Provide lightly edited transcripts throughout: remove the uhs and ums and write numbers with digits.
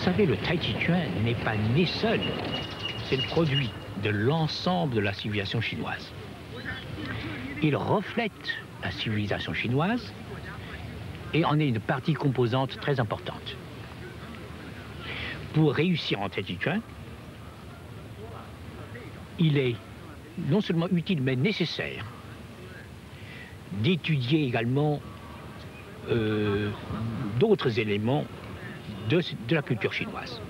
savez, le Tai Chi Chuan n'est pas né seul. C'est le produit de l'ensemble de la civilisation chinoise. Il reflète la civilisation chinoise et en est une partie composante très importante. Pour réussir en Tai Chi Chuan, il est non seulement utile mais nécessaire d'étudier également d'autres éléments de la culture chinoise,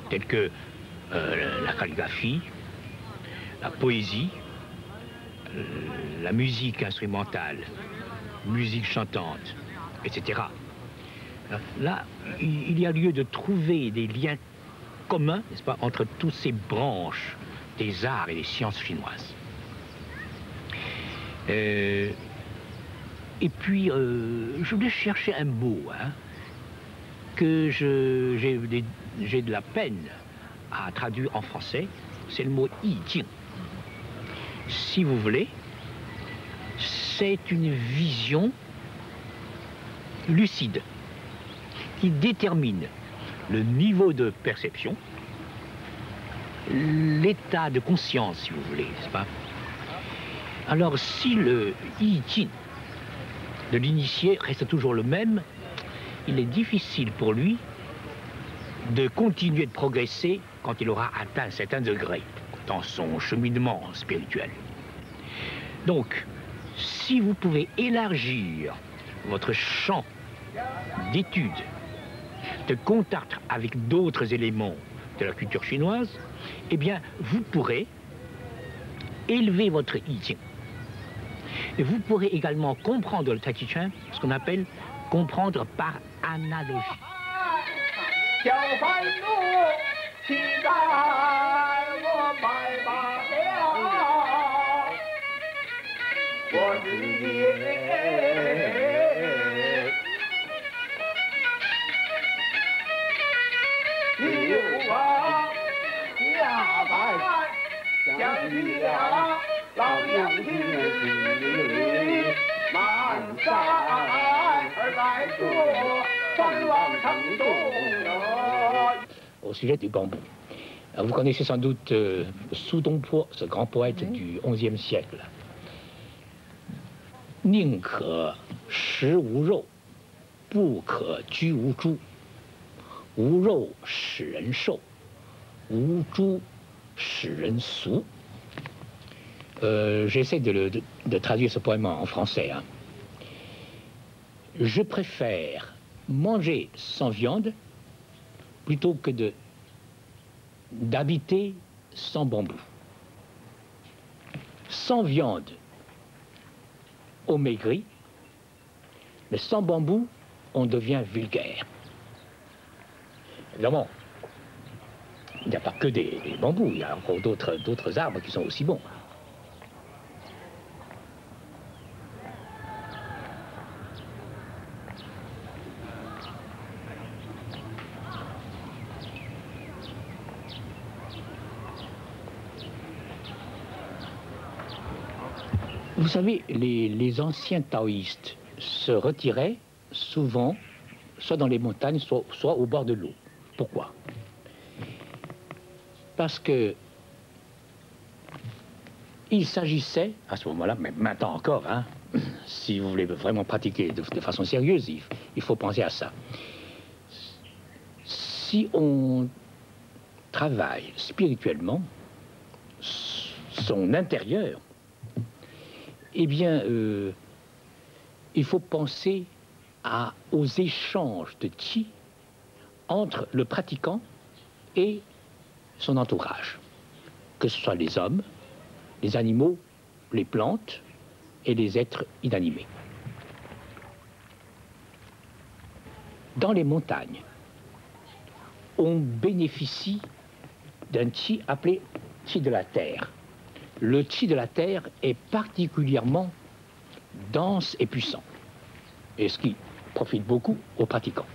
tels que la calligraphie, la poésie, la musique instrumentale, musique chantante, etc. Là, il y a lieu de trouver des liens communs, n'est-ce pas, entre toutes ces branches des arts et des sciences chinoises. Et puis, je voulais chercher un mot que j'ai de la peine à traduire en français. C'est le mot Yi Jing. Si vous voulez, c'est une vision lucide qui détermine le niveau de perception, l'état de conscience, si vous voulez, n'est-ce pas? Alors, si le Yi Jing de l'initié reste toujours le même, il est difficile pour lui de continuer de progresser quand il aura atteint un certain degré dans son cheminement spirituel. Donc, si vous pouvez élargir votre champ d'études, de contact avec d'autres éléments de la culture chinoise, eh bien, vous pourrez élever votre Yi Jing. Et vous pourrez également comprendre le Tai Chi Chuan, ce qu'on appelle comprendre par analogie. Au sujet du bambou, vous connaissez sans doute Su Dongpo, ce grand poète du XIe siècle. 宁可食无肉，不可居无猪。无肉使人瘦，无猪使人俗。J'essaie de traduire ce poème en français. Je préfère manger sans viande plutôt que d'habiter sans bambou. Sans viande, on maigrit, mais sans bambou, on devient vulgaire. Évidemment, il n'y a pas que des bambous, il y a encore d'autres arbres qui sont aussi bons. Vous savez, les anciens taoïstes se retiraient souvent, soit dans les montagnes, soit au bord de l'eau. Pourquoi? Parce que il s'agissait, à ce moment-là, mais maintenant encore, si vous voulez vraiment pratiquer de façon sérieuse, il faut penser à ça. Si on travaille spirituellement son intérieur, eh bien, il faut penser aux échanges de qi entre le pratiquant et son entourage, que ce soit les hommes, les animaux, les plantes et les êtres inanimés. Dans les montagnes, on bénéficie d'un qi appelé qi de la terre. Le qi de la terre est particulièrement dense et puissant, et ce qui profite beaucoup aux pratiquants.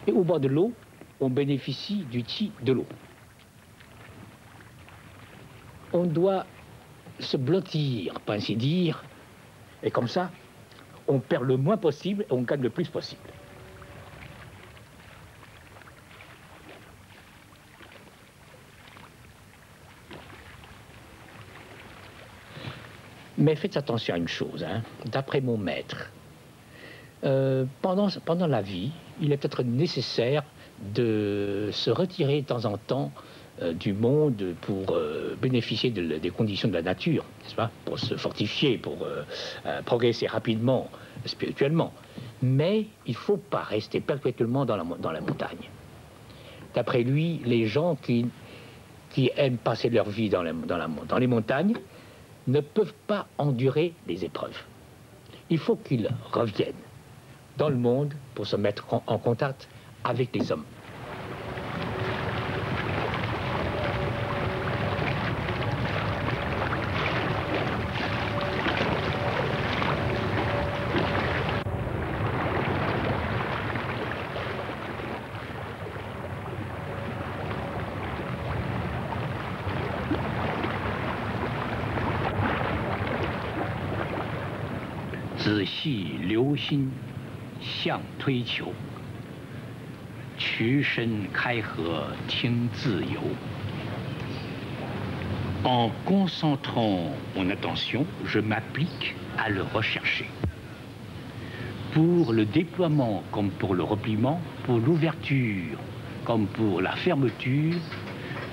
Et au bord de l'eau, on bénéficie du qi de l'eau. On doit se blottir, pour ainsi dire, et comme ça, on perd le moins possible et on gagne le plus possible. Mais faites attention à une chose, hein. D'après mon maître, pendant la vie, il est peut-être nécessaire de se retirer de temps en temps du monde pour bénéficier des conditions de la nature, n'est-ce pas? Pour se fortifier, pour progresser rapidement spirituellement. Mais il ne faut pas rester perpétuellement dans la montagne. D'après lui, les gens qui aiment passer leur vie dans les montagnes ne peuvent pas endurer les épreuves. Il faut qu'ils reviennent dans le monde pour se mettre en contact avec les hommes. En concentrant mon attention, je m'applique à le rechercher. Pour le déploiement comme pour le repliement, pour l'ouverture comme pour la fermeture,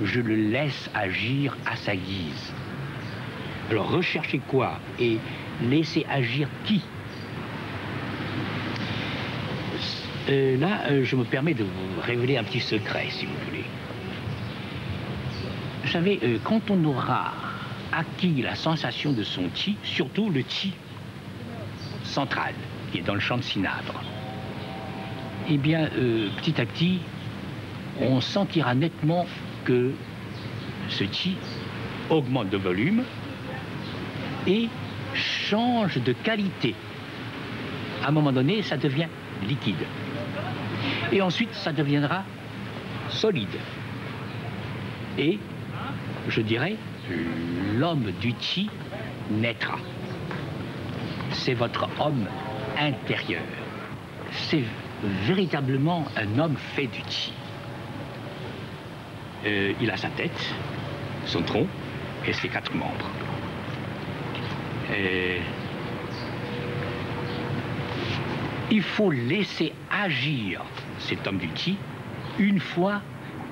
je le laisse agir à sa guise. Alors rechercher quoi et laisser agir qui? Là, je me permets de vous révéler un petit secret, si vous voulez. Vous savez, quand on aura acquis la sensation de son chi, surtout le chi central, qui est dans le champ de cinabre, eh bien, petit à petit, on sentira nettement que ce chi augmente de volume et change de qualité. À un moment donné, ça devient liquide. Et ensuite, ça deviendra solide. Et, je dirais, l'homme du chi naîtra. C'est votre homme intérieur. C'est véritablement un homme fait du chi. Il a sa tête, son tronc et ses 4 membres. Il faut laisser agir cet homme du chi une fois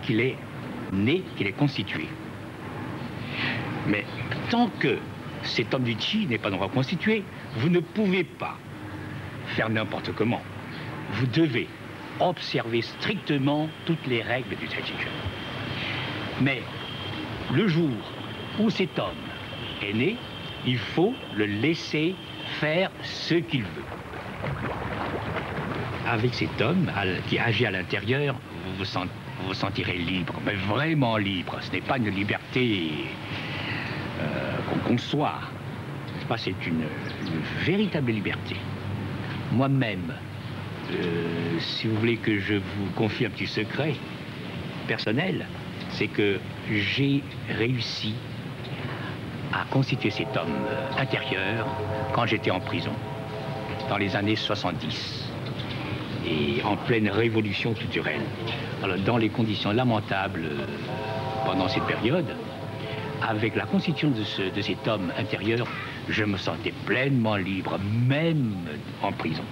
qu'il est né, qu'il est constitué. Mais tant que cet homme du chi n'est pas encore constitué, vous ne pouvez pas faire n'importe comment. Vous devez observer strictement toutes les règles du Tai Chi Chuan. Mais le jour où cet homme est né, il faut le laisser faire ce qu'il veut. Avec cet homme qui agit à l'intérieur, vous vous sentirez libre, mais vraiment libre. Ce n'est pas une liberté qu'on conçoit. C'est une véritable liberté. Moi-même, si vous voulez que je vous confie un petit secret personnel, c'est que j'ai réussi à constituer cet homme intérieur quand j'étais en prison, dans les années 70, et en pleine révolution culturelle. Alors, dans les conditions lamentables pendant cette période, avec la constitution de cet homme intérieur, je me sentais pleinement libre, même en prison.